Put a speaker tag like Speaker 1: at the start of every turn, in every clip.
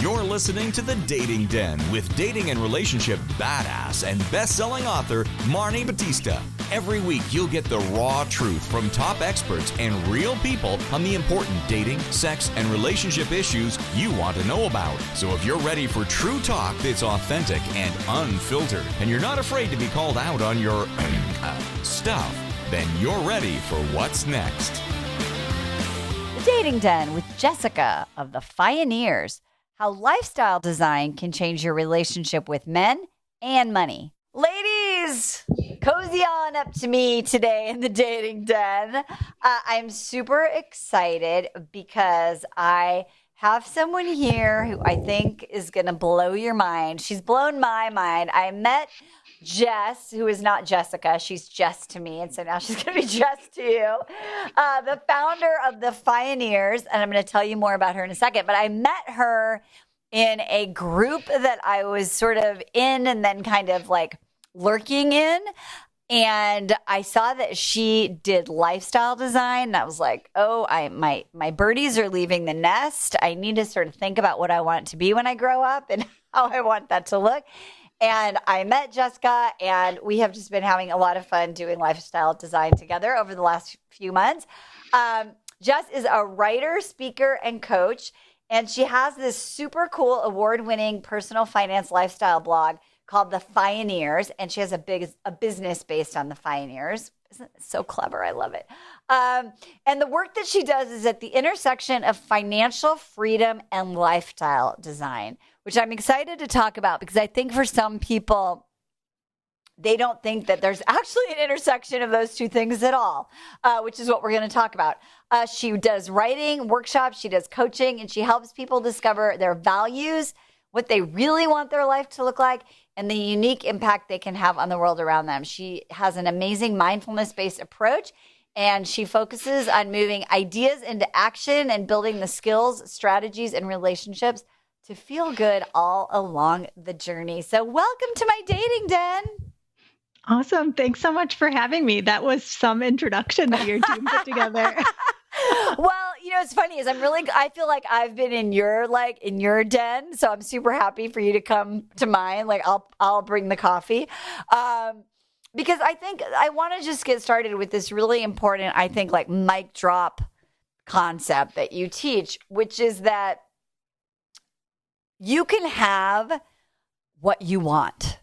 Speaker 1: You're listening to The Dating Den with dating and relationship badass and best-selling author Marni Batista. Every week, you'll get the raw truth from top experts and real people on the important dating, sex, and relationship issues you want to know about. So if you're ready for true talk that's authentic and unfiltered, and you're not afraid to be called out on your stuff, then you're ready for what's next.
Speaker 2: The Dating Den with Jessica of the Fioneers. How lifestyle design can change your relationship with men and money. Ladies, cozy on up to me today in the Dating Den. I'm super excited because I have someone here who I think is going to blow your mind. She's blown my mind. I met Jess, who is not Jessica. She's Jess to me. And so now she's going to be Jess to you. The founder of the Fioneers. And I'm going to tell you more about her in a second. But I met her in a group that I was sort of in and then kind of like lurking in. And I saw that she did lifestyle design. And I was like, oh, my birdies are leaving the nest. I need to sort of think about what I want to be when I grow up and how I want that to look. And I met Jessica, and we have just been having a lot of fun doing lifestyle design together over the last few months. Jess is a writer, speaker, and coach, and she has this super cool award-winning personal finance lifestyle blog called The Fioneers, and she has a business based on the Fioneers. Isn't it so clever? I love it. And the work that she does is at the intersection of financial freedom and lifestyle design, which I'm excited to talk about because I think for some people, they don't think that there's actually an intersection of those two things at all, which is what we're going to talk about. She does writing workshops, she does coaching, and she helps people discover their values, what they really want their life to look like, and the unique impact they can have on the world around them. She has an amazing mindfulness-based approach, and she focuses on moving ideas into action and building the skills, strategies, and relationships to feel good all along the journey. So welcome to my dating den.
Speaker 3: Awesome. Thanks so much for having me. That was some introduction that your team put together.
Speaker 2: Well, it's funny is I feel like I've been in your den. So I'm super happy for you to come to mine. Like I'll bring the coffee. Because I think I want to just get started with this really important, I think, like mic drop concept that you teach, which is that you can have what you want.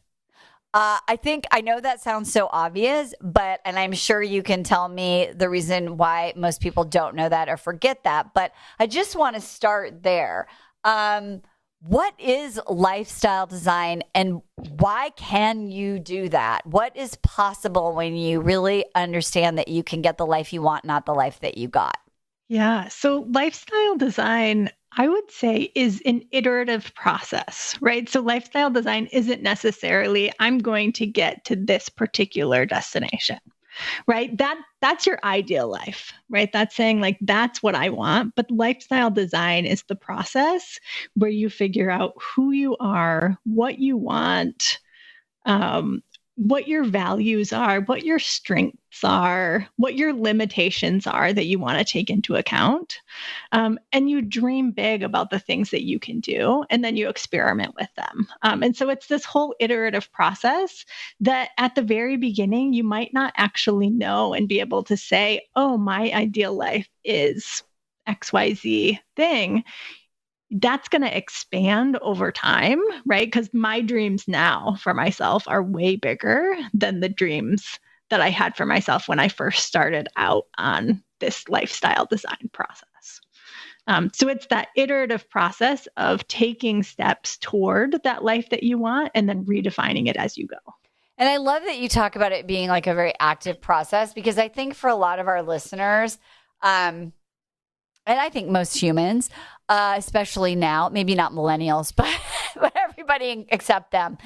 Speaker 2: I know that sounds so obvious, and I'm sure you can tell me the reason why most people don't know that or forget that, but I just want to start there. What is lifestyle design and why can you do that? What is possible when you really understand that you can get the life you want, not the life that you got?
Speaker 3: Yeah. So lifestyle design, I would say, is an iterative process, right? So lifestyle design isn't necessarily, I'm going to get to this particular destination, right? That's your ideal life, right? That's saying like, that's what I want. But lifestyle design is the process where you figure out who you are, what you want, what your values are, what your strengths are, what your limitations are that you want to take into account. And you dream big about the things that you can do, and then you experiment with them. And so it's this whole iterative process that at the very beginning, you might not actually know and be able to say, oh, my ideal life is XYZ thing. That's going to expand over time, right? Because my dreams now for myself are way bigger than the dreams that I had for myself when I first started out on this lifestyle design process. So it's that iterative process of taking steps toward that life that you want and then redefining it as you go.
Speaker 2: And I love that you talk about it being like a very active process, because I think for a lot of our listeners, and I think most humans, especially now, maybe not millennials, but everybody except them,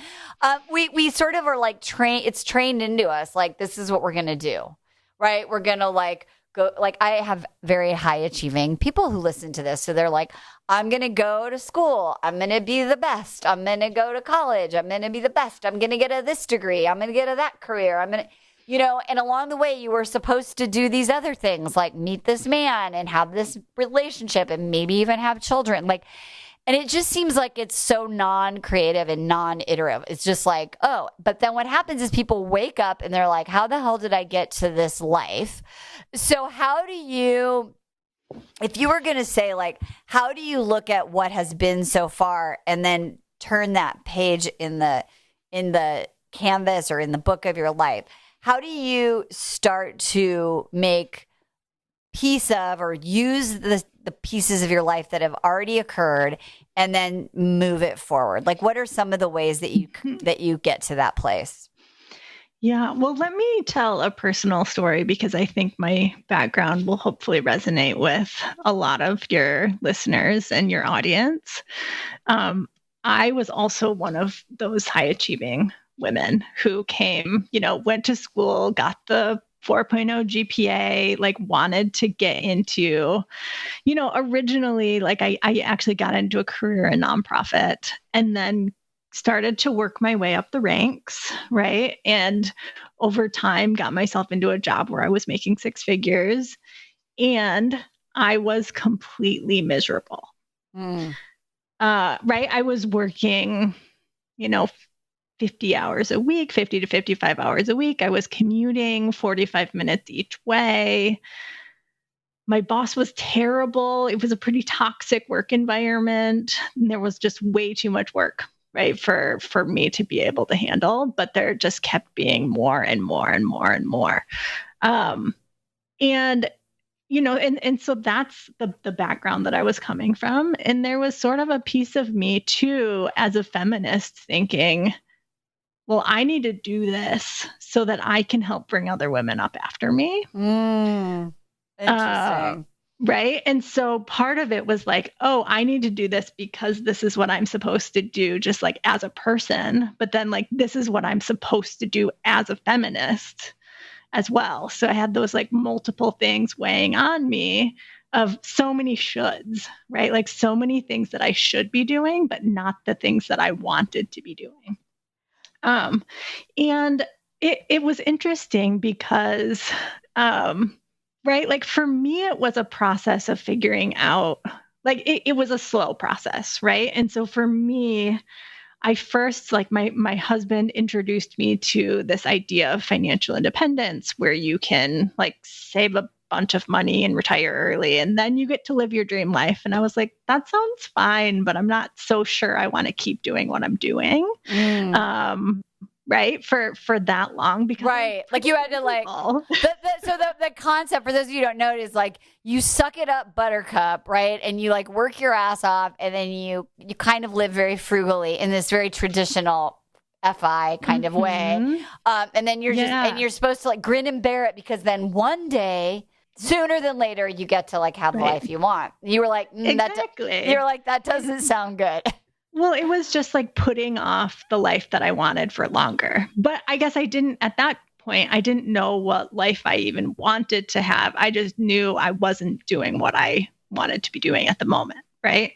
Speaker 2: we sort of are like it's trained into us. Like, this is what we're going to do, right? We're going to like go, like I have very high achieving people who listen to this. So they're like, I'm going to go to school. I'm going to be the best. I'm going to go to college. I'm going to be the best. I'm going to get this degree. I'm going to get that career. I'm going to, and along the way, you were supposed to do these other things like meet this man and have this relationship and maybe even have children. And it just seems like it's so non-creative and non-iterative. It's just like, oh, but then what happens is people wake up and they're like, how the hell did I get to this life? So how do you, if you were going to say like, how do you look at what has been so far and then turn that page in the canvas or in the book of your life? How do you start to make piece of or use the pieces of your life that have already occurred and then move it forward? Like, what are some of the ways that you get to that place?
Speaker 3: Yeah, well, let me tell a personal story because I think my background will hopefully resonate with a lot of your listeners and your audience. I was also one of those high achieving women who came, went to school, got the 4.0 GPA, like wanted to get into, originally, like I actually got into a career in nonprofit and then started to work my way up the ranks, right? And over time got myself into a job where I was making six figures and I was completely miserable. Right? I was working, 50 hours a week, 50 to 55 hours a week. I was commuting 45 minutes each way. My boss was terrible. It was a pretty toxic work environment. And there was just way too much work, right, for me to be able to handle. But there just kept being more and more and more and more. And so that's the background that I was coming from. And there was sort of a piece of me too, as a feminist, thinking, well, I need to do this so that I can help bring other women up after me.
Speaker 2: Interesting.
Speaker 3: Right. And so part of it was like, oh, I need to do this because this is what I'm supposed to do, just like as a person. But then like, this is what I'm supposed to do as a feminist as well. So I had those like multiple things weighing on me of so many shoulds, right? Like so many things that I should be doing, but not the things that I wanted to be doing. And it was interesting because, right, like for me, it was a process of figuring out, like it was a slow process, right? And so for me, I first, like my husband introduced me to this idea of financial independence where you can like save a bunch of money and retire early and then you get to live your dream life. And I was like, that sounds fine, but I'm not so sure I want to keep doing what I'm doing. Right. For that long because
Speaker 2: right. Like you had to like, the concept for those of you who don't know it is like you suck it up buttercup, right? And you like work your ass off and then you kind of live very frugally in this very traditional FI kind of way. And then you're and you're supposed to like grin and bear it because then one day, sooner than later, you get to like have the life you want. You were like,
Speaker 3: exactly.
Speaker 2: You're like, that doesn't sound good.
Speaker 3: Well, it was just like putting off the life that I wanted for longer. But I guess at that point, I didn't know what life I even wanted to have. I just knew I wasn't doing what I wanted to be doing at the moment, right?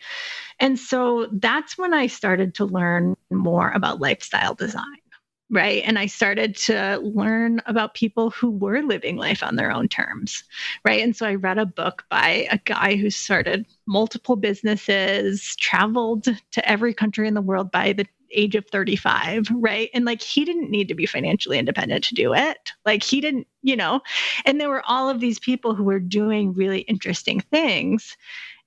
Speaker 3: And so that's when I started to learn more about lifestyle design, right? And I started to learn about people who were living life on their own terms, right? And so I read a book by a guy who started multiple businesses, traveled to every country in the world by the age of 35, right? And like, he didn't need to be financially independent to do it. Like he didn't, and there were all of these people who were doing really interesting things.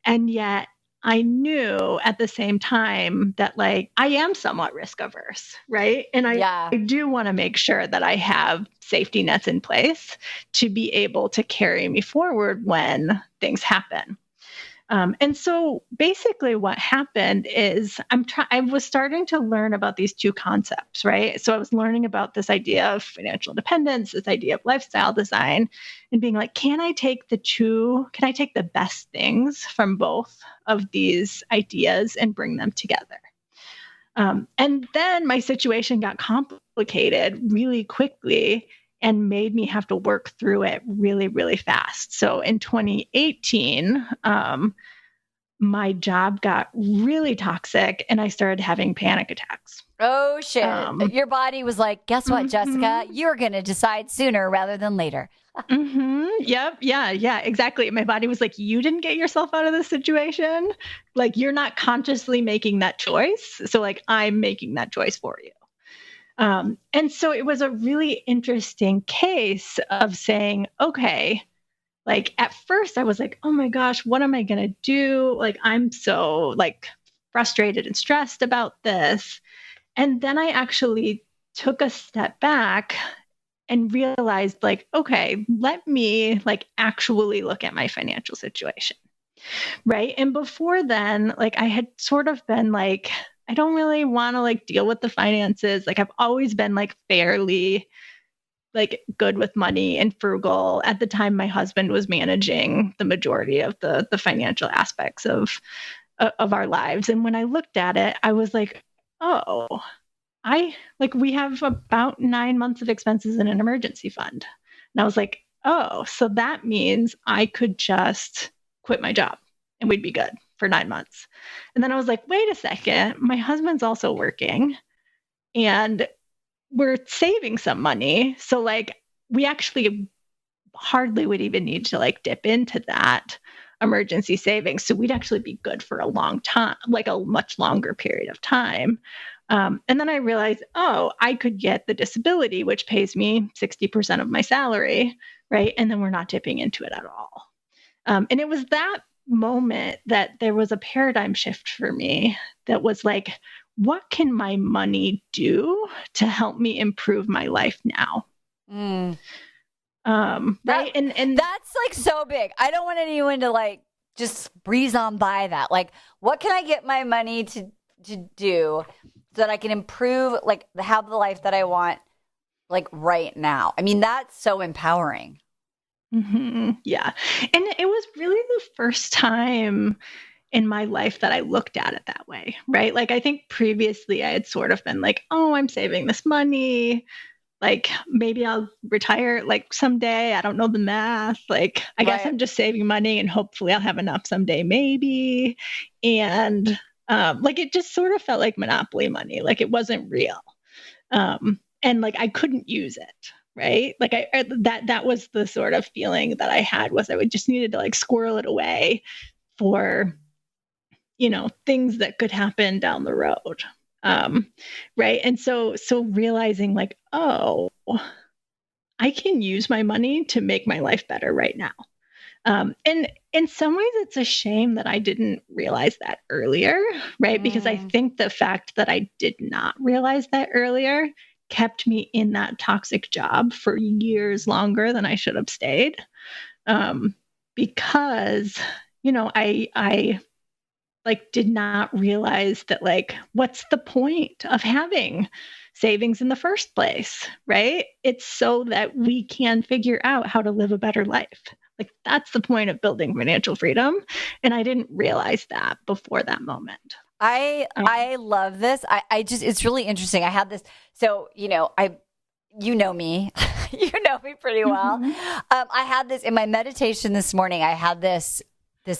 Speaker 3: And yet I knew at the same time that like I am somewhat risk averse, right? And I do want to make sure that I have safety nets in place to be able to carry me forward when things happen. And so basically what happened is I was starting to learn about these two concepts, right? So I was learning about this idea of financial independence, this idea of lifestyle design, and being like, can I take the best things from both of these ideas and bring them together? And then my situation got complicated really quickly and made me have to work through it really, really fast. So in 2018, my job got really toxic and I started having panic attacks.
Speaker 2: Oh, shit. Your body was like, guess what, Jessica? You're going to decide sooner rather than later.
Speaker 3: Yep. Yeah, exactly. My body was like, you didn't get yourself out of this situation. Like, you're not consciously making that choice. So, like, I'm making that choice for you. And so it was a really interesting case of saying, okay, like at first I was like, oh my gosh, what am I going to do? Like, I'm so like frustrated and stressed about this. And then I actually took a step back and realized like, okay, let me like actually look at my financial situation. Right. And before then, like I had sort of been like, I don't really want to like deal with the finances. Like I've always been like fairly like good with money and frugal. At the time, my husband was managing the majority of the financial aspects of our lives. And when I looked at it, I was like, oh, we have about 9 months of expenses in an emergency fund. And I was like, oh, so that means I could just quit my job and we'd be good for 9 months. And then I was like, wait a second, my husband's also working and we're saving some money. So like we actually hardly would even need to like dip into that emergency savings. So we'd actually be good for a long time, like a much longer period of time. And then I realized, oh, I could get the disability, which pays me 60% of my salary, right? And then we're not dipping into it at all. And it was that moment that there was a paradigm shift for me that was like, what can my money do to help me improve my life now? Right. And
Speaker 2: that's like so big. I don't want anyone to like just breeze on by that. Like, what can I get my money to do so that I can improve, like have the life that I want, like right now? I mean, that's so empowering.
Speaker 3: Yeah. And it was really the first time in my life that I looked at it that way, right? Like, I think previously I had sort of been like, oh, I'm saving this money. Like, maybe I'll retire like someday. I don't know the math. Like, I guess I'm just saving money and hopefully I'll have enough someday, maybe. And like, it just sort of felt like monopoly money. Like, it wasn't real. And like, I couldn't use it. Right. Like that was the sort of feeling that I had was I would just needed to like squirrel it away for, things that could happen down the road. Right. And so realizing like, oh, I can use my money to make my life better right now. And in some ways it's a shame that I didn't realize that earlier. Right. Because I think the fact that I did not realize that earlier kept me in that toxic job for years longer than I should have stayed. Because, I like did not realize that like, what's the point of having savings in the first place, right? It's so that we can figure out how to live a better life. Like that's the point of building financial freedom. And I didn't realize that before that moment.
Speaker 2: I love this. I just, it's really interesting. I had this, so, you know me, you know me pretty well. I had this in my meditation this morning. I had this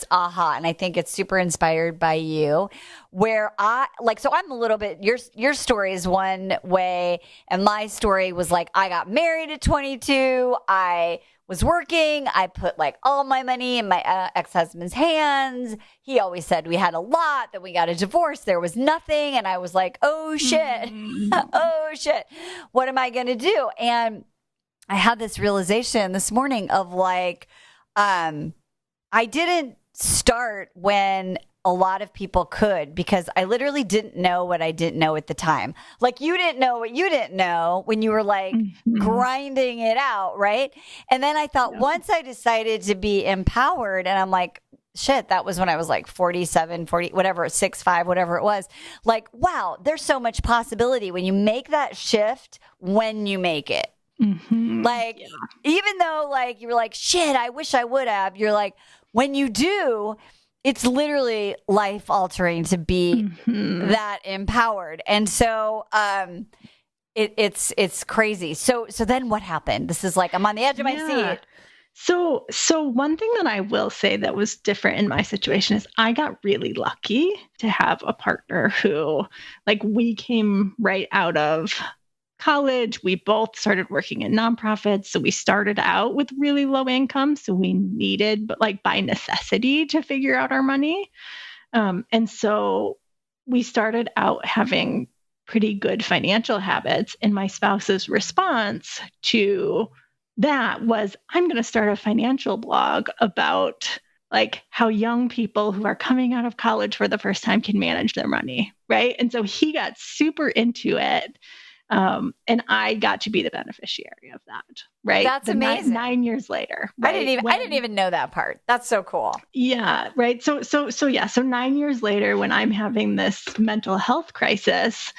Speaker 2: aha, and I think it's super inspired by you, where so I'm a little bit, your story is one way, and my story was like, I got married at 22. I was working. I put like all my money in my ex-husband's hands. He always said we had a lot. Then we got a divorce. There was nothing. And I was like, oh shit. Oh shit. What am I going to do? And I had this realization this morning of like, I didn't start when a lot of people could, because I literally didn't know what I didn't know at the time. Like you didn't know what you didn't know when you were like grinding it out, right? And then I thought once I decided to be empowered, and I'm like, shit, that was when I was like 47, 40, whatever, 6'5", whatever it was. Like, wow, there's so much possibility when you make that shift, when you make it. Like, even though like you were like, shit, I wish I would have, you're like, when you do, it's literally life altering to be that empowered. And so it's crazy. So then what happened? This is like, I'm on the edge of my seat.
Speaker 3: So one thing that I will say that was different in my situation is I got really lucky to have a partner who, like, we came right out of college. We both started working in nonprofits. So we started out with really low income. So we needed, but like by necessity, to figure out our money. And so we started out having pretty good financial habits. And my spouse's response to that was, I'm going to start a financial blog about like how young people who are coming out of college for the first time can manage their money. Right. And so he got super into it. And I got to be the beneficiary of that. Right.
Speaker 2: That's amazing.
Speaker 3: 9 years later. Right?
Speaker 2: I didn't even know that part. That's so cool.
Speaker 3: Yeah. Right. So 9 years later, when I'm having this mental health crisis,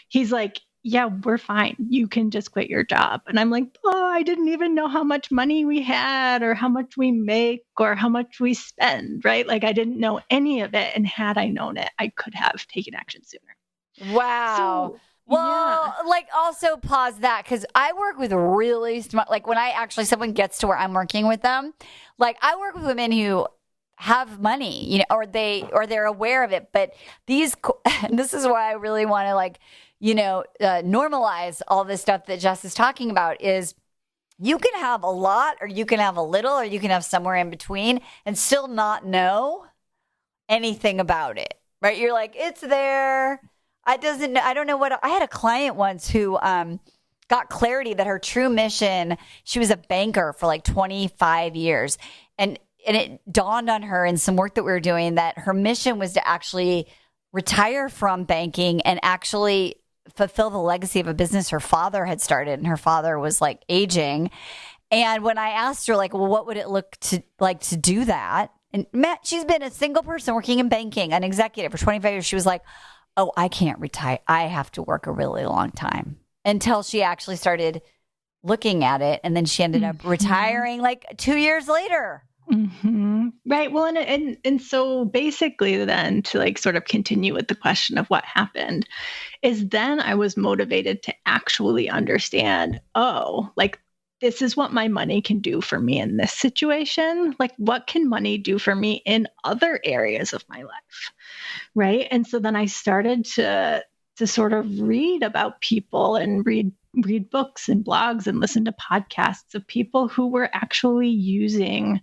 Speaker 3: he's like, yeah, we're fine. You can just quit your job. And I'm like, oh, I didn't even know how much money we had or how much we make or how much we spend. Right. Like I didn't know any of it. And had I known it, I could have taken action sooner.
Speaker 2: Wow. Well, like also pause that because I work with really smart, like when someone gets to where I'm working with them, like I work with women who have money, you know, or they're aware of it. But this is why I really want to like, you know, normalize all this stuff that Jess is talking about is you can have a lot or you can have a little or you can have somewhere in between and still not know anything about it, right? You're like, it's there. I don't know what I had a client once who got clarity that her true mission, she was a banker for like 25 years. And it dawned on her in some work that we were doing that her mission was to actually retire from banking and actually fulfill the legacy of a business her father had started. And her father was like aging. And when I asked her, like, well, what would it look like to do that? And she's been a single person working in banking, an executive for 25 years. She was like, oh, I can't retire. I have to work a really long time until she actually started looking at it. And then she ended up retiring like 2 years later.
Speaker 3: Mm-hmm. Right. Well, and so basically then to like sort of continue with the question of what happened is then I was motivated to actually understand, oh, like this is what my money can do for me in this situation. Like what can money do for me in other areas of my life? Right. And so then I started to sort of read about people and read books and blogs and listen to podcasts of people who were actually using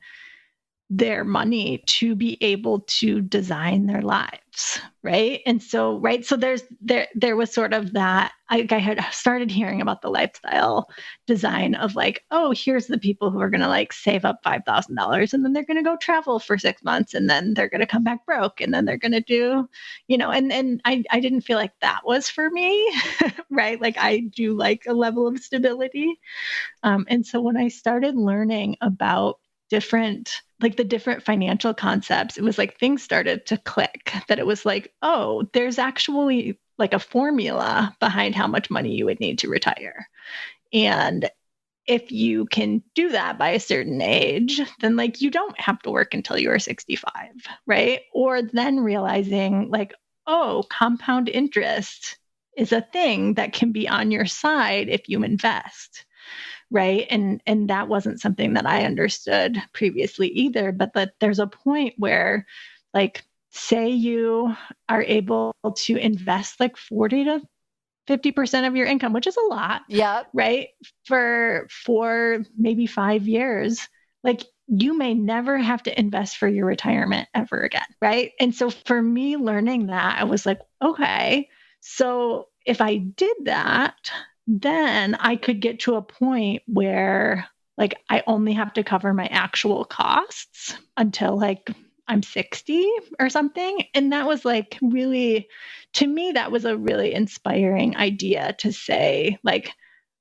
Speaker 3: their money to be able to design their lives. Right. And so, so there was sort of that, I had started hearing about the lifestyle design of like, oh, here's the people who are going to like save up $5,000 and then they're going to go travel for 6 months and then they're going to come back broke and then they're going to do, you know, and I didn't feel like that was for me. Right. Like I do like a level of stability. And so when I started learning about the different financial concepts, it was like things started to click that it was like, oh, there's actually like a formula behind how much money you would need to retire. And if you can do that by a certain age, then like you don't have to work until you're 65, right? Or then realizing like, oh, compound interest is a thing that can be on your side if you invest. Right. And that wasn't something that I understood previously either, but that there's a point where like, say you are able to invest like 40 to 50% of your income, which is a lot.
Speaker 2: Yeah.
Speaker 3: Right. For maybe 5 years, like you may never have to invest for your retirement ever again. Right. And so for me learning that, I was like, okay, so if I did that, then I could get to a point where like I only have to cover my actual costs until like I'm 60 or something. And that was like really, to me, that was a really inspiring idea to say, like,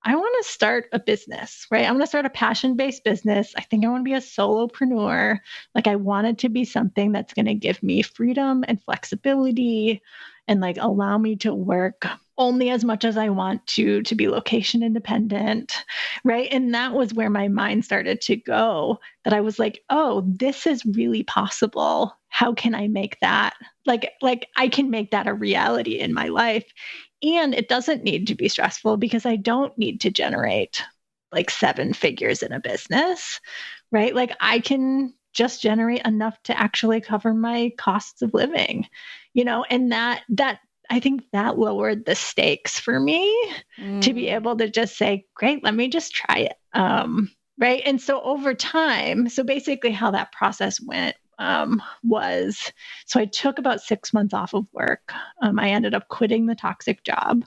Speaker 3: I want to start a business, right? I want to start a passion-based business. I think I want to be a solopreneur. Like I want it to be something that's going to give me freedom and flexibility and like allow me to work only as much as I want to be location independent, right? And that was where my mind started to go, that I was like, oh, this is really possible. How can I make that? Like I can make that a reality in my life. And it doesn't need to be stressful because I don't need to generate like 7 figures in a business, right? Like I can just generate enough to actually cover my costs of living, and that I think that lowered the stakes for me to be able to just say, great, let me just try it. Right. And so over time, so basically how that process went was, so I took about 6 months off of work. I ended up quitting the toxic job.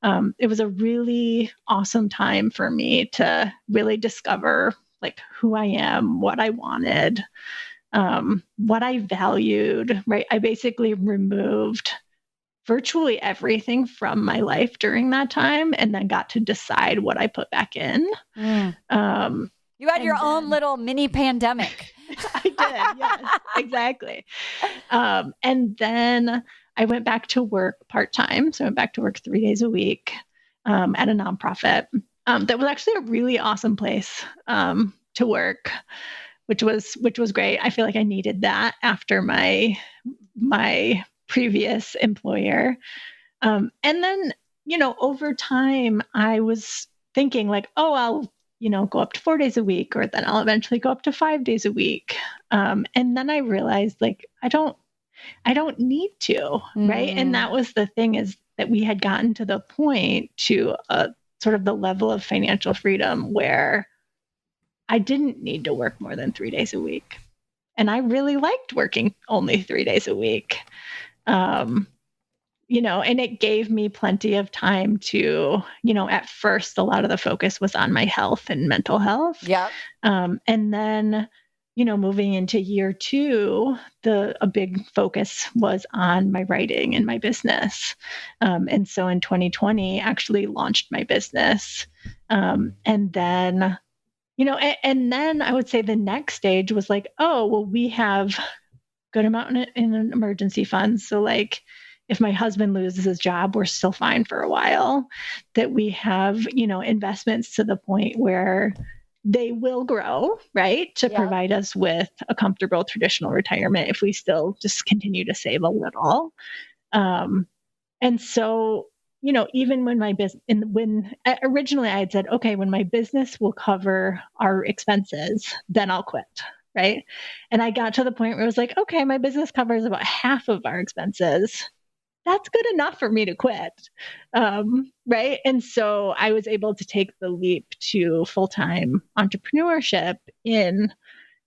Speaker 3: It was a really awesome time for me to really discover like who I am, what I wanted, what I valued, right? I basically removed virtually everything from my life during that time and then got to decide what I put back in.
Speaker 2: You had your own little mini pandemic.
Speaker 3: I did, yes, exactly. And then I went back to work part-time. So I went back to work 3 days a week at a nonprofit. That was actually a really awesome place to work, which was great. I feel like I needed that after my previous employer. And then, over time, I was thinking like, oh, I'll, go up to 4 days a week, or then I'll eventually go up to 5 days a week. And then I realized like, I don't need to, right? And that was the thing, is that we had gotten to the point to sort of the level of financial freedom where I didn't need to work more than 3 days a week. And I really liked working only 3 days a week. And it gave me plenty of time to, at first, a lot of the focus was on my health and mental health.
Speaker 2: Yeah.
Speaker 3: And then, moving into year 2, a big focus was on my writing and my business. And so in 2020, actually launched my business. And then, and then I would say the next stage was like, oh, well, we have good amount in an emergency fund. So like, if my husband loses his job, we're still fine for a while. That we have, investments to the point where they will grow, right? To provide us with a comfortable traditional retirement if we still just continue to save a little. And so, even when my business, when originally I had said, okay, when my business will cover our expenses, then I'll quit. Right. And I got to the point where it was like, okay, my business covers about half of our expenses. That's good enough for me to quit. Right. And so I was able to take the leap to full-time entrepreneurship in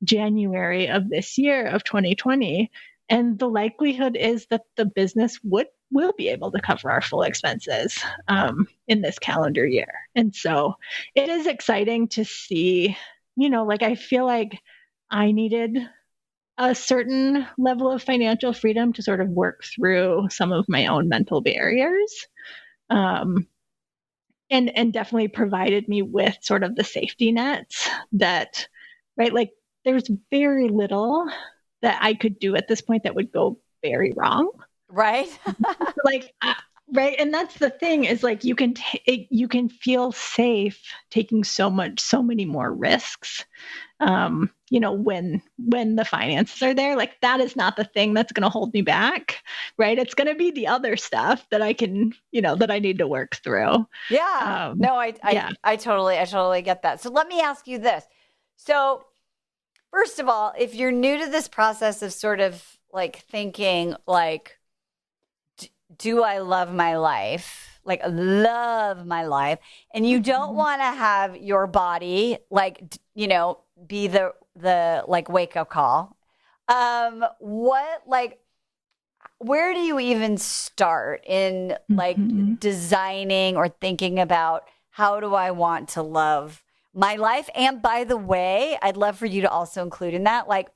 Speaker 3: January of this year of 2020. And the likelihood is that the business will be able to cover our full expenses in this calendar year. And so it is exciting to see, like I feel like I needed a certain level of financial freedom to sort of work through some of my own mental barriers. And definitely provided me with sort of the safety nets that, right, like there's very little that I could do at this point that would go very wrong.
Speaker 2: Right.
Speaker 3: Right. And that's the thing, is like, you can feel safe taking so many more risks. When the finances are there, like that is not the thing that's going to hold me back, right? It's going to be the other stuff that I can, that I need to work through.
Speaker 2: Yeah. No, I totally get that. So let me ask you this. So first of all, if you're new to this process of sort of like thinking like, do I love my life? Like love my life. And you don't want to have your body like, be the like wake up call. Where do you even start in like designing or thinking about how do I want to love my life? And by the way, I'd love for you to also include in that, like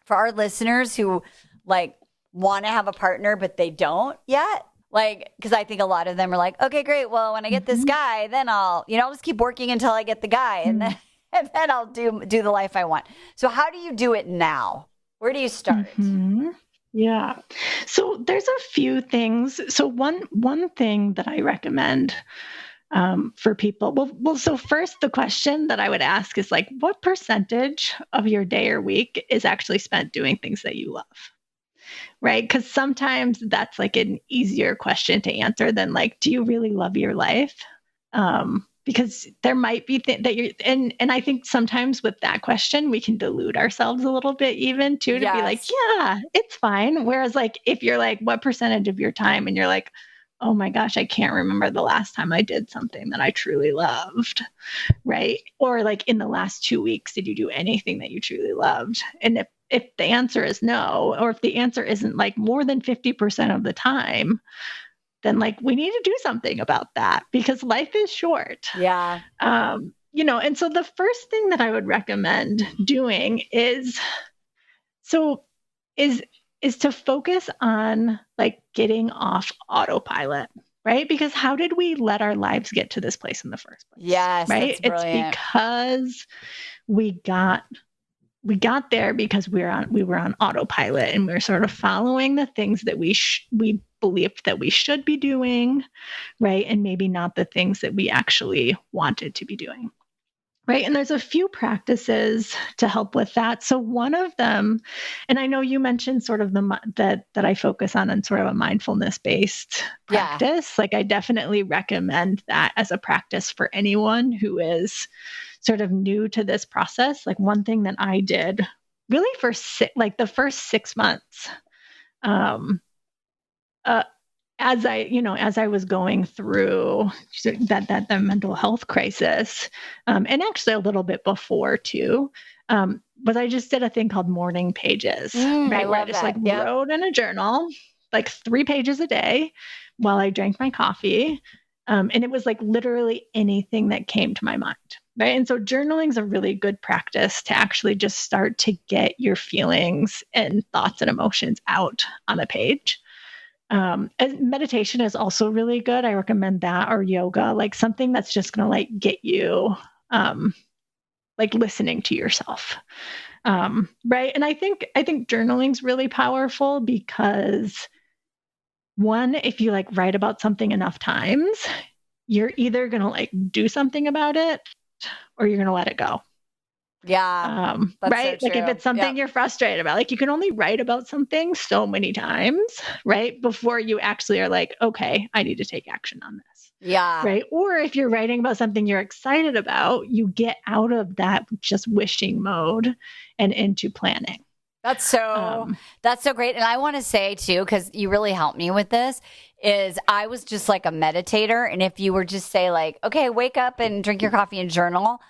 Speaker 2: for our listeners who like want to have a partner, but they don't yet. Like, because I think a lot of them are like, okay, great. Well, when I get this guy, then I'll just keep working until I get the guy. And then I'll do the life I want. So how do you do it now? Where do you start?
Speaker 3: Yeah. So there's a few things. So one thing that I recommend for people, well, so first the question that I would ask is like, what percentage of your day or week is actually spent doing things that you love? Right? Because sometimes that's like an easier question to answer than like, do you really love your life? because there might be that you're, and I think sometimes with that question, we can delude ourselves a little bit even too, to be like, yeah, it's fine. Whereas like, if you're like, what percentage of your time, and you're like, oh my gosh, I can't remember the last time I did something that I truly loved. Right. Or like in the last 2 weeks, did you do anything that you truly loved? And if the answer is no, or if the answer isn't like more than 50% of the time, then like we need to do something about that, because life is short.
Speaker 2: Yeah.
Speaker 3: And so the first thing that I would recommend doing is to focus on like getting off autopilot, right? Because how did we let our lives get to this place in the first place?
Speaker 2: Yes,
Speaker 3: right.
Speaker 2: That's brilliant.
Speaker 3: It's because we got there because we were on autopilot, and we're sort of following the things that we believed that we should be doing, right? And maybe not the things that we actually wanted to be doing, right? And there's a few practices to help with that. So one of them, and I know you mentioned sort of that I focus on sort of a mindfulness-based practice. Like I definitely recommend that as a practice for anyone who is sort of new to this process. Like one thing that I did really for the first 6 months, as I was going through that mental health crisis, and actually a little bit before too, was I just did a thing called morning pages, right? Where I just wrote in a journal, like 3 pages a day while I drank my coffee. And it was like literally anything that came to my mind. Right. And so journaling is a really good practice to actually just start to get your feelings and thoughts and emotions out on a page. And meditation is also really good. I recommend that, or yoga, like something that's just going to like get you like listening to yourself. Right. And I think journaling is really powerful because one, if you like write about something enough times, you're either going to like do something about it or you're going to let it go.
Speaker 2: Yeah.
Speaker 3: Right.
Speaker 2: So
Speaker 3: like if it's something you're frustrated about, like you can only write about something so many times, right? Before you actually are like, okay, I need to take action on this.
Speaker 2: Yeah.
Speaker 3: Right. Or if you're writing about something you're excited about, you get out of that just wishing mode and into planning.
Speaker 2: That's so great. And I want to say too, because you really helped me with this, is I was just like a meditator. And if you were just say like, okay, wake up and drink your coffee and journal,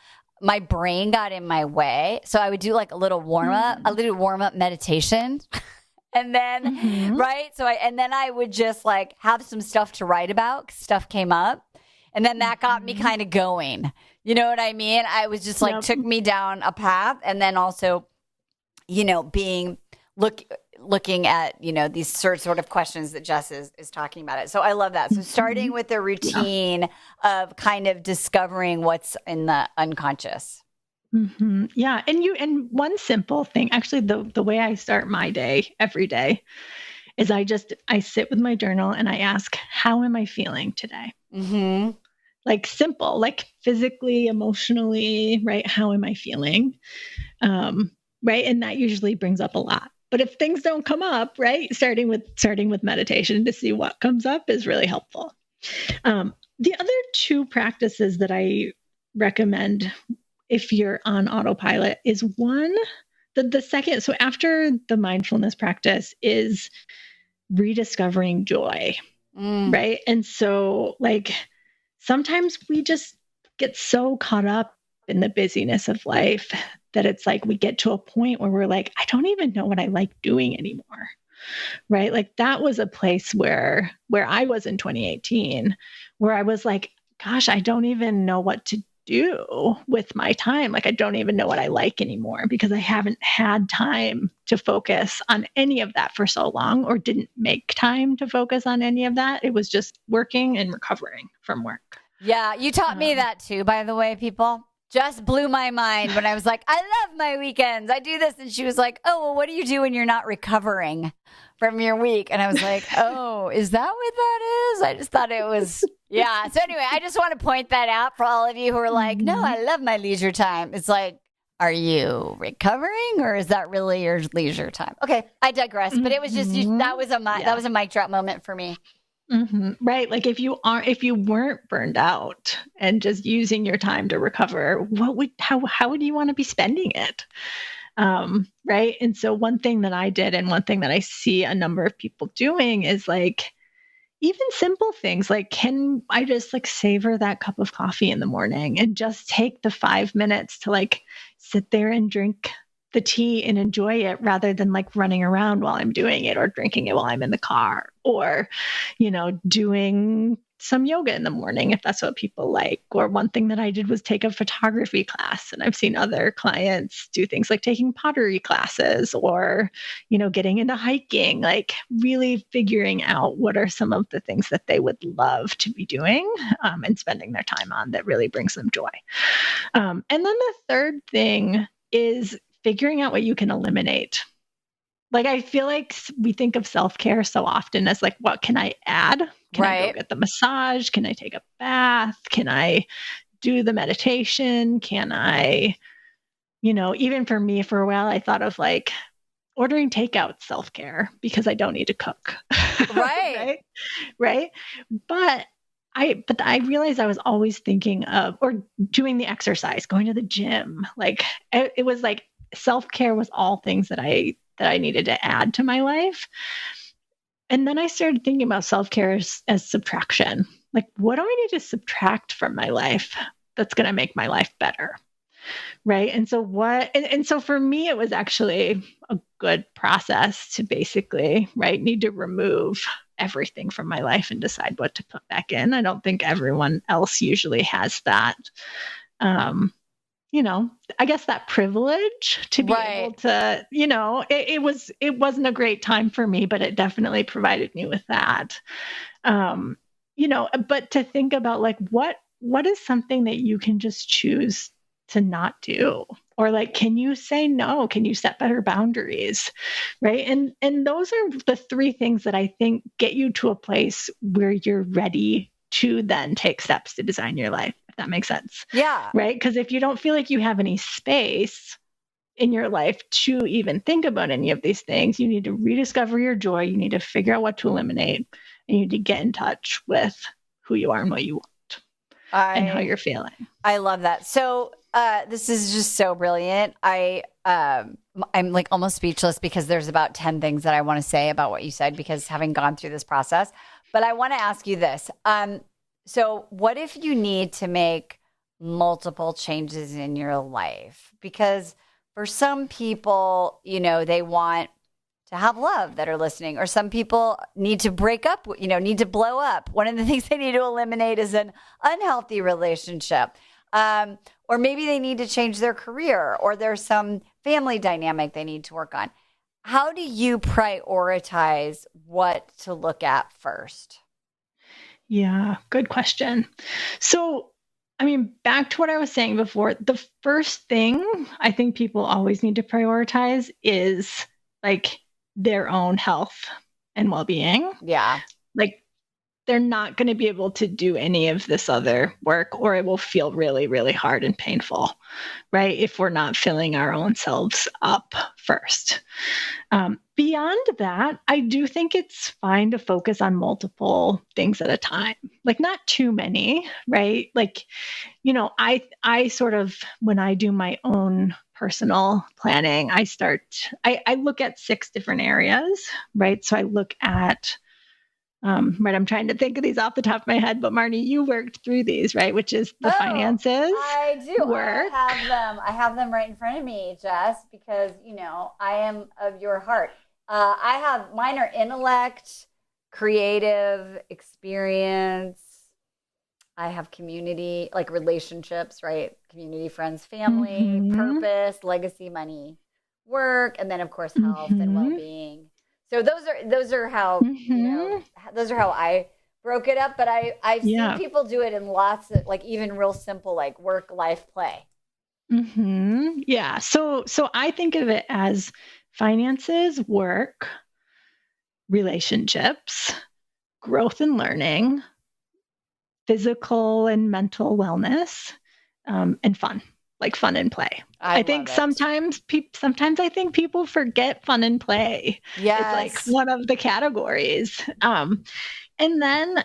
Speaker 2: my brain got in my way. So I would do like a little warm up meditation. And then, right. So and then I would just like have some stuff to write about. 'Cause stuff came up. And then that got me kind of going. You know what I mean? I was just like, took me down a path. And then also, looking at, these sort of questions that Jess is talking about it. So I love that. So starting with the routine of kind of discovering what's in the unconscious.
Speaker 3: Mm-hmm. Yeah. And one simple thing, actually, the way I start my day every day is I sit with my journal and I ask, how am I feeling today? Mm-hmm. Like simple, like physically, emotionally, right? How am I feeling? Right. And that usually brings up a lot. But if things don't come up, right, starting with meditation to see what comes up is really helpful. The other 2 practices that I recommend if you're on autopilot is one, the second. So after the mindfulness practice is rediscovering joy, right? And so like sometimes we just get so caught up in the busyness of life that it's like we get to a point where we're like, I don't even know what I like doing anymore. Right. Like that was a place where I was in 2018, where I was like, gosh, I don't even know what to do with my time. Like I don't even know what I like anymore because I haven't had time to focus on any of that for so long, or didn't make time to focus on any of that. It was just working and recovering from work.
Speaker 2: Yeah. You taught me that too, by the way, people. Just blew my mind when I was like, I love my weekends. I do this. And she was like, oh, well, what do you do when you're not recovering from your week? And I was like, oh, is that what that is? I just thought it was, yeah. So anyway, I just want to point that out for all of you who are like, no, I love my leisure time. It's like, are you recovering or is that really your leisure time? Okay, I digress. But it was just, that was a mic drop moment for me.
Speaker 3: Right. Like if you weren't burned out and just using your time to recover, how would you want to be spending it? Right. And so one thing that I did and one thing that I see a number of people doing is like, even simple things like, can I just like savor that cup of coffee in the morning and just take the 5 minutes to like sit there and drink the tea and enjoy it rather than like running around while I'm doing it or drinking it while I'm in the car or, doing some yoga in the morning if that's what people like. Or one thing that I did was take a photography class. And I've seen other clients do things like taking pottery classes or, getting into hiking, like really figuring out what are some of the things that they would love to be doing and spending their time on that really brings them joy. And then the third thing is figuring out what you can eliminate. Like, I feel like we think of self-care so often as like, what can I add? Can I go get the massage? Can I take a bath? Can I do the meditation? Can I, even for me for a while, I thought of like ordering takeout self-care because I don't need to cook.
Speaker 2: Right.
Speaker 3: Right. But I realized I was always thinking of, or doing the exercise, going to the gym. Like it was like self-care was all things that I needed to add to my life. And then I started thinking about self-care as subtraction. Like, what do I need to subtract from my life that's going to make my life better? Right. And so and so for me, it was actually a good process to basically, need to remove everything from my life and decide what to put back in. I don't think everyone else usually has that. I guess that privilege to be able to, it wasn't a great time for me, but it definitely provided me with that. But to think about like, what is something that you can just choose to not do? Or like, can you say no? Can you set better boundaries? Right. And those are the three things that I think get you to a place where you're ready to then take steps to design your life. If that makes sense.
Speaker 2: Yeah.
Speaker 3: Right. Because if you don't feel like you have any space in your life to even think about any of these things, you need to rediscover your joy. You need to figure out what to eliminate. And you need to get in touch with who you are and what you want and how you're feeling.
Speaker 2: I love that. So this is just so brilliant. I'm like almost speechless because there's about 10 things that I want to say about what you said because having gone through this process. But I want to ask you this. So what if you need to make multiple changes in your life? Because for some people, they want to have love that are listening, or some people need to break up, need to blow up. One of the things they need to eliminate is an unhealthy relationship. Or maybe they need to change their career, or there's some family dynamic they need to work on. How do you prioritize what to look at first?
Speaker 3: Yeah, good question. So, back to what I was saying before, the first thing I think people always need to prioritize is like their own health and well-being.
Speaker 2: Yeah.
Speaker 3: Like, they're not going to be able to do any of this other work, or it will feel really, really hard and painful, right? If we're not filling our own selves up first. Beyond that, I do think it's fine to focus on multiple things at a time, like not too many, right? Like, I sort of, when I do my own personal planning, I look at 6 different areas, right? So I look at, I'm trying to think of these off the top of my head, but Marni, you worked through these, right? Which is the finances.
Speaker 2: I do.
Speaker 3: Work.
Speaker 2: I have them right in front of me, Jess, because, I am of your heart. Mine are intellect, creative, experience. I have community, like relationships, right? Community, friends, family, purpose, legacy, money, work, and then of course, health and well-being. So those are how those are how I broke it up. But I've seen people do it in lots of, like, even real simple, like work, life, play.
Speaker 3: Yeah. So I think of it as finances, work, relationships, growth and learning, physical and mental wellness, and fun. Like fun and play. I think sometimes I think people forget fun and play.
Speaker 2: Yes.
Speaker 3: It's like one of the categories. And then,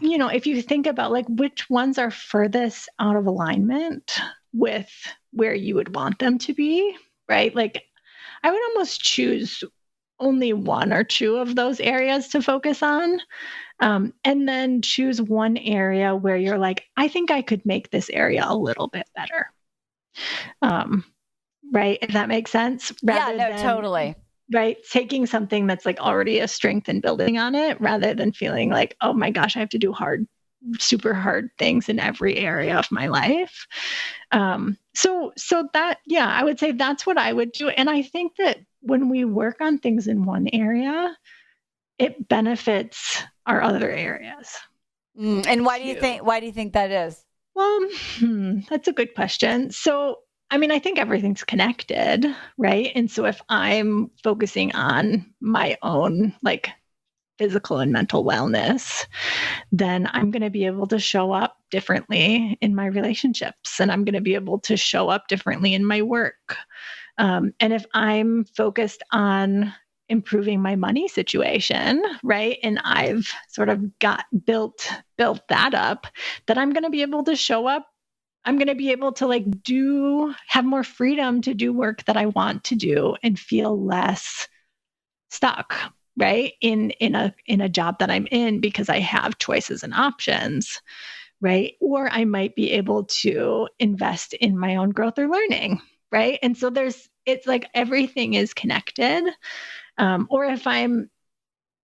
Speaker 3: if you think about like which ones are furthest out of alignment with where you would want them to be, right? Like I would almost choose only one or two of those areas to focus on. And then choose one area where you're like, I think I could make this area a little bit better. Right? If that makes sense.
Speaker 2: Totally.
Speaker 3: Right. Taking something that's like already a strength and building on it rather than feeling like, oh my gosh, I have to do super hard things in every area of my life. So that, I would say that's what I would do. And I think that when we work on things in one area, it benefits our other areas.
Speaker 2: And why do you think that is?
Speaker 3: Well, that's a good question. So, I mean, I think everything's connected, right? And so if I'm focusing on my own like physical and mental wellness, then I'm going to be able to show up differently in my relationships, and I'm going to be able to show up differently in my work. And if I'm focused on improving my money situation, right? And I've sort of built that up, that I'm going to be able to show up. I'm going to be able to like have more freedom to do work that I want to do and feel less stuck, right? In a job that I'm in, because I have choices and options, right? Or I might be able to invest in my own growth or learning, right? And so it's like everything is connected. Or if I'm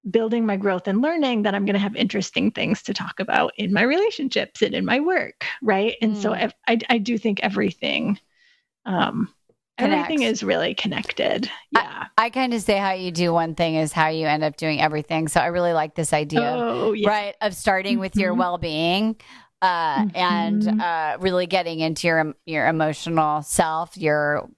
Speaker 3: building my growth and learning, then I'm going to have interesting things to talk about in my relationships and in my work, right? And so I do think everything is really connected. Yeah.
Speaker 2: I kind of say how you do one thing is how you end up doing everything. So I really like this idea, right, of starting with your well-being and really getting into your emotional self, your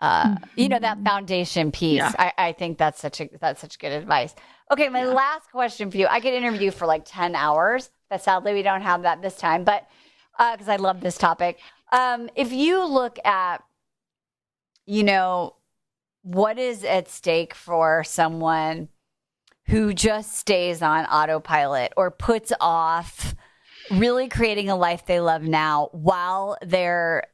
Speaker 2: that foundation piece. Yeah. I think that's such good advice. Okay, my last question for you. I could interview you for like 10 hours, but sadly we don't have that this time. But because I love this topic, if you look at, what is at stake for someone who just stays on autopilot or puts off really creating a life they love now while they're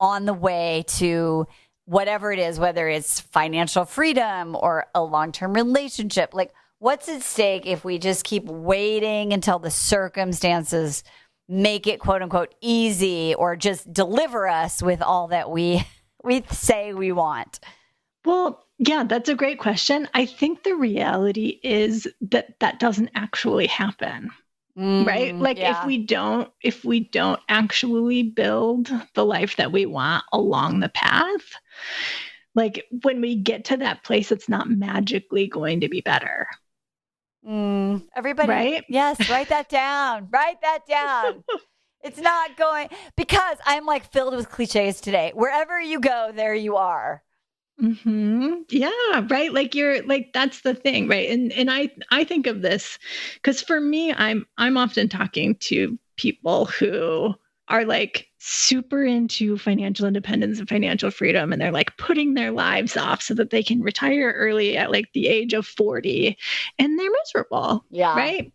Speaker 2: on the way to whatever it is, whether it's financial freedom or a long-term relationship, like what's at stake if we just keep waiting until the circumstances make it quote unquote easy or just deliver us with all that we say we want?
Speaker 3: Well, yeah, that's a great question. I think the reality is that doesn't actually happen. Right? Like if we don't actually build the life that we want along the path, like when we get to that place, it's not magically going to be better.
Speaker 2: Everybody,
Speaker 3: right?
Speaker 2: Yes, write that down. Write that down. It's not going, because I'm like filled with cliches today. Wherever you go, there you are.
Speaker 3: Yeah, right. Like that's the thing, right? And I think of this because for me, I'm often talking to people who are like super into financial independence and financial freedom, and they're like putting their lives off so that they can retire early at like the age of 40, and they're miserable.
Speaker 2: Yeah.
Speaker 3: Right.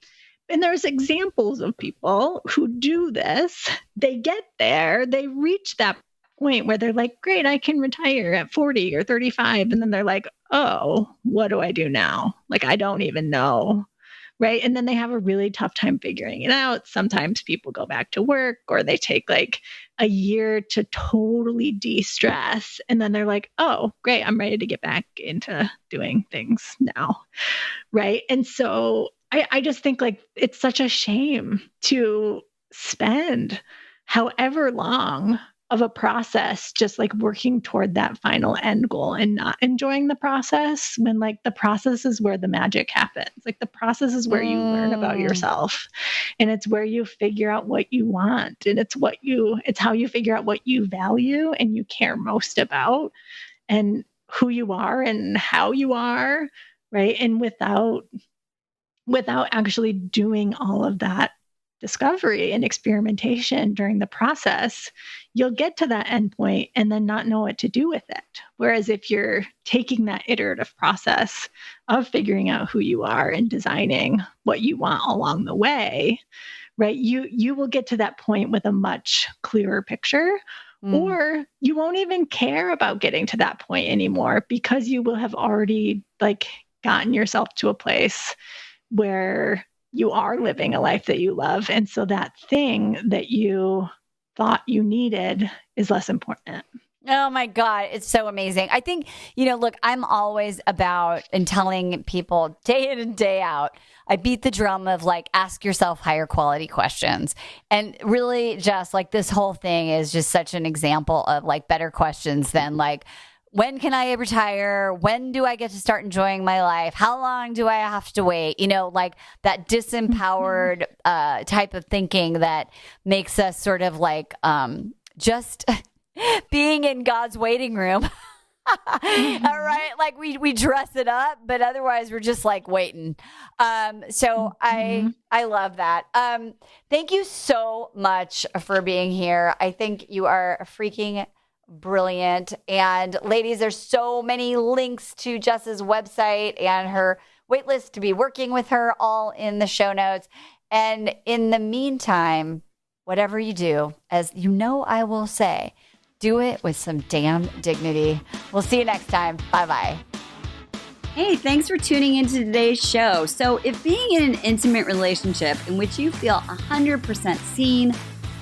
Speaker 3: And there's examples of people who do this. They get there, they reach that point where they're like, great, I can retire at 40 or 35. And then they're like, oh, what do I do now? Like, I don't even know. Right. And then they have a really tough time figuring it out. Sometimes people go back to work, or they take like a year to totally de-stress. And then they're like, oh, great, I'm ready to get back into doing things now. Right. And so I just think like it's such a shame to spend however long of a process just like working toward that final end goal and not enjoying the process, when like the process is where the magic happens. Like the process is where you learn about yourself, and it's where you figure out what you want, and it's how you figure out what you value and you care most about, and who you are and how you are, right? And without actually doing all of that discovery and experimentation during the process, you'll get to that endpoint and then not know what to do with it. Whereas if you're taking that iterative process of figuring out who you are and designing what you want along the way, right, you will get to that point with a much clearer picture. Or you won't even care about getting to that point anymore because you will have already gotten yourself to a place where you are living a life that you love. And so that thing that you thought you needed is less important.
Speaker 2: Oh my God, it's so amazing. I think, look, I'm always about and telling people day in and day out, I beat the drum of ask yourself higher quality questions. And really just this whole thing is just such an example of better questions than when can I retire? When do I get to start enjoying my life? How long do I have to wait? That disempowered type of thinking that makes us sort of just being in God's waiting room. All right. We dress it up, but otherwise we're just waiting. I love that. Thank you so much for being here. I think you are freaking brilliant. And ladies, there's so many links to Jess's website and her waitlist to be working with her all in the show notes. And in the meantime, whatever you do, as you know, I will say, do it with some damn dignity. We'll see you next time. Bye-bye.
Speaker 4: Hey, thanks for tuning into today's show. So if being in an intimate relationship in which you feel 100% seen,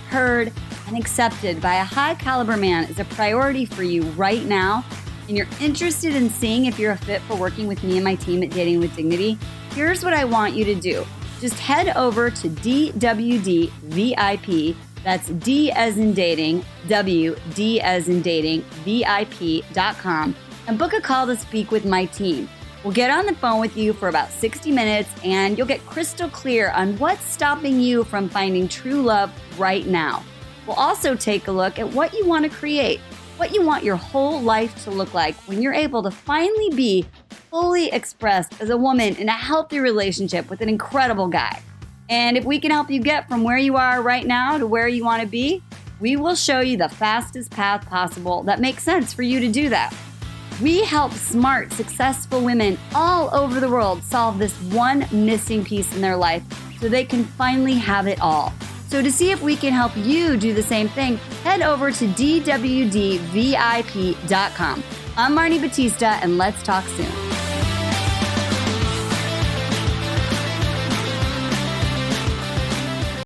Speaker 4: heard, and accepted by a high caliber man is a priority for you right now, and you're interested in seeing if you're a fit for working with me and my team at Dating with Dignity, here's what I want you to do. Just head over to DWD VIP. That's D as in dating, W, D as in dating, VIP.com, and book a call to speak with my team. We'll get on the phone with you for about 60 minutes and you'll get crystal clear on what's stopping you from finding true love right now. We'll also take a look at what you want to create, what you want your whole life to look like when you're able to finally be fully expressed as a woman in a healthy relationship with an incredible guy. And if we can help you get from where you are right now to where you want to be, we will show you the fastest path possible that makes sense for you to do that. We help smart, successful women all over the world solve this one missing piece in their life so they can finally have it all. So to see if we can help you do the same thing, head over to DWDVIP.com. I'm Marni Batista, and let's talk soon.